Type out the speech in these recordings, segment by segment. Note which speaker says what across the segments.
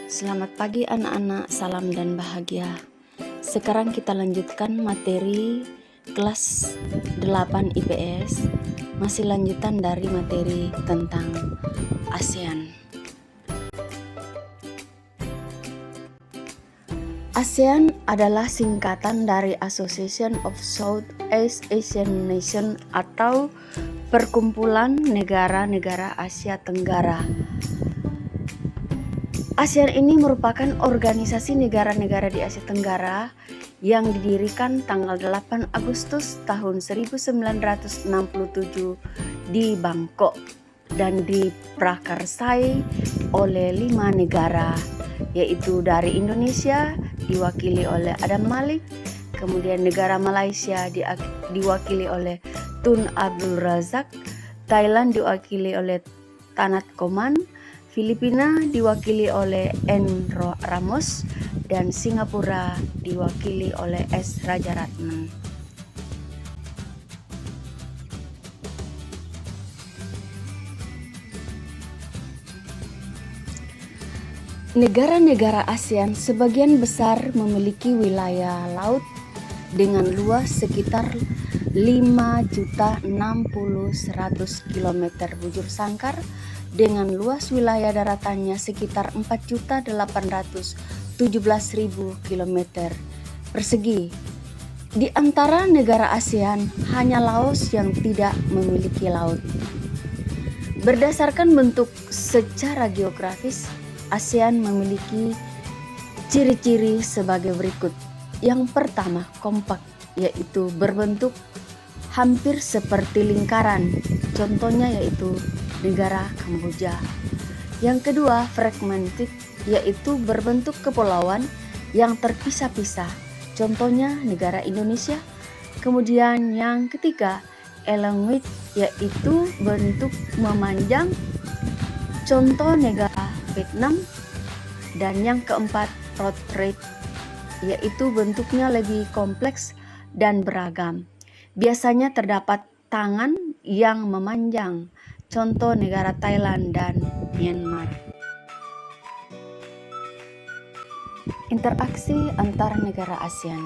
Speaker 1: Selamat pagi anak-anak, salam dan bahagia. Sekarang kita lanjutkan materi kelas 8 IPS, masih lanjutan dari materi tentang ASEAN. ASEAN adalah singkatan dari Association of Southeast Asian Nations atau Perkumpulan Negara-Negara Asia Tenggara. ASEAN ini merupakan organisasi negara-negara di Asia Tenggara yang didirikan tanggal 8 Agustus tahun 1967 di Bangkok dan diprakarsai oleh 5 negara, yaitu dari Indonesia diwakili oleh Adam Malik, kemudian negara Malaysia diwakili oleh Tun Abdul Razak, Thailand diwakili oleh Tanat Koman, Filipina diwakili oleh N. Ramos, dan Singapura diwakili oleh S. Rajaratnam. Negara-negara ASEAN sebagian besar memiliki wilayah laut dengan luas sekitar 5.060.100 km bujur sangkar dengan luas wilayah daratannya sekitar 4.817.000 km persegi. Di antara negara ASEAN, hanya Laos yang tidak memiliki laut. Berdasarkan bentuk secara geografis, ASEAN memiliki ciri-ciri sebagai berikut. Yang pertama, kompak, yaitu berbentuk hampir seperti lingkaran. Contohnya yaitu negara Kamboja. Yang kedua, fragmented, yaitu berbentuk kepulauan yang terpisah-pisah. Contohnya negara Indonesia. Kemudian yang ketiga, elongate, yaitu bentuk memanjang. Contoh negara Vietnam. Dan yang keempat, portrait, yaitu bentuknya lebih kompleks dan beragam. Biasanya terdapat tangan yang memanjang. Contoh negara Thailand dan Myanmar. Interaksi antar negara ASEAN.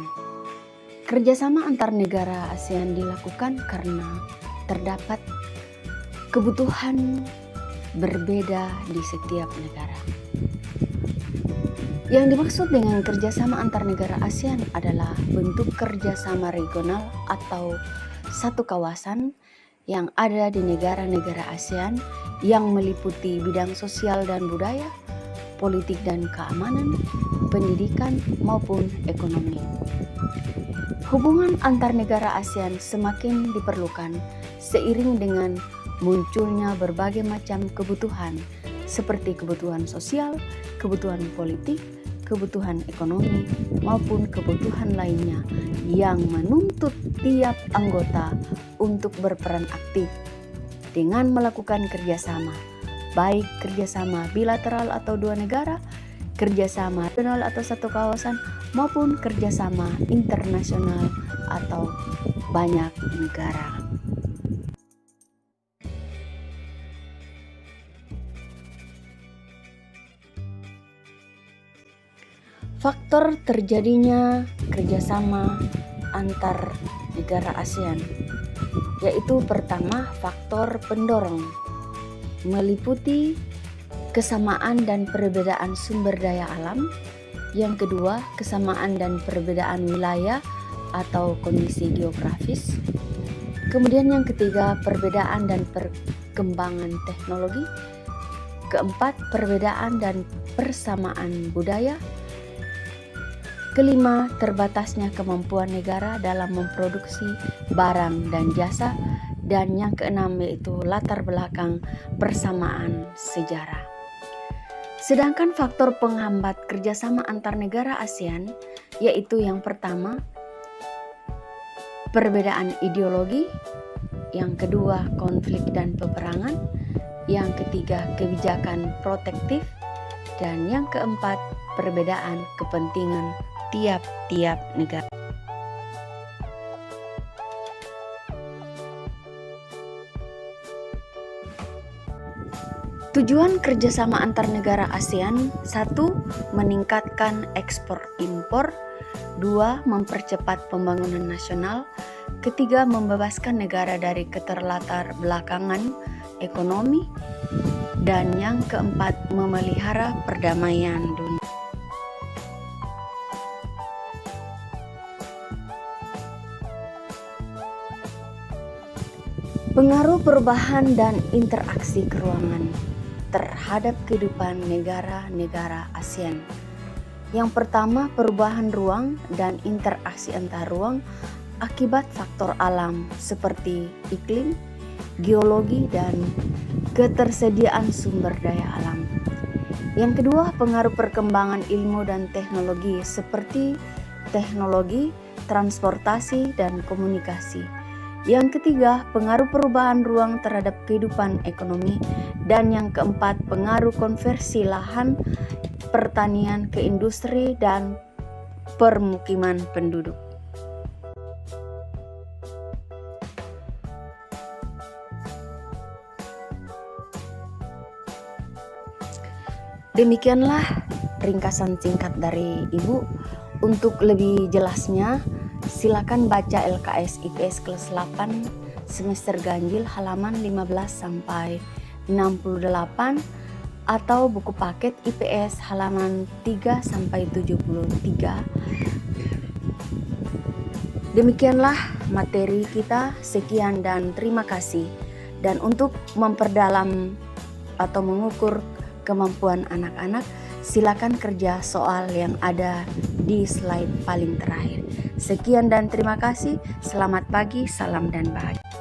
Speaker 1: Kerjasama antar negara ASEAN dilakukan karena terdapat kebutuhan berbeda di setiap negara. Yang dimaksud dengan kerjasama antar negara ASEAN adalah bentuk kerjasama regional atau satu kawasan yang ada di negara-negara ASEAN yang meliputi bidang sosial dan budaya, politik dan keamanan, pendidikan maupun ekonomi. Hubungan antar negara ASEAN semakin diperlukan seiring dengan munculnya berbagai macam kebutuhan seperti kebutuhan sosial, kebutuhan politik, kebutuhan ekonomi, maupun kebutuhan lainnya yang menuntut tiap anggota untuk berperan aktif dengan melakukan kerjasama, baik kerjasama bilateral atau dua negara, kerjasama regional atau satu kawasan, maupun kerjasama internasional atau banyak negara. Faktor terjadinya kerjasama antar negara ASEAN, yaitu pertama, faktor pendorong, meliputi kesamaan dan perbedaan sumber daya alam. Yang kedua, kesamaan dan perbedaan wilayah atau kondisi geografis. Kemudian yang ketiga, perbedaan dan perkembangan teknologi. Keempat, perbedaan dan persamaan budaya. Kelima, terbatasnya kemampuan negara dalam memproduksi barang dan jasa. Dan yang keenam yaitu latar belakang persamaan sejarah. Sedangkan faktor penghambat kerjasama antar negara ASEAN yaitu yang pertama, perbedaan ideologi. Yang kedua, konflik dan peperangan. Yang ketiga, kebijakan protektif. Dan yang keempat, perbedaan kepentingan tiap-tiap negara. Tujuan kerjasama antar negara ASEAN: 1. Meningkatkan ekspor impor. 2. Mempercepat pembangunan nasional. 3. Membebaskan negara dari keterlatar belakangan ekonomi. Dan yang keempat, memelihara perdamaian dunia. Pengaruh perubahan dan interaksi keruangan terhadap kehidupan negara-negara ASEAN. Yang pertama, perubahan ruang dan interaksi antar ruang akibat faktor alam seperti iklim, geologi, dan ketersediaan sumber daya alam. Yang kedua, pengaruh perkembangan ilmu dan teknologi seperti teknologi, transportasi, dan komunikasi. Yang ketiga, pengaruh perubahan ruang terhadap kehidupan ekonomi. Dan yang keempat, pengaruh konversi lahan pertanian ke industri dan permukiman penduduk. Demikianlah ringkasan singkat dari Ibu. Untuk lebih jelasnya, silakan baca LKS IPS kelas 8 semester ganjil halaman 15 sampai 68 atau buku paket IPS halaman 3 sampai 73. Demikianlah materi kita. Sekian dan terima kasih. Dan untuk memperdalam atau mengukur kemampuan anak-anak, silakan kerja soal yang ada di slide paling terakhir. Sekian dan terima kasih. Selamat pagi, salam dan bahagia.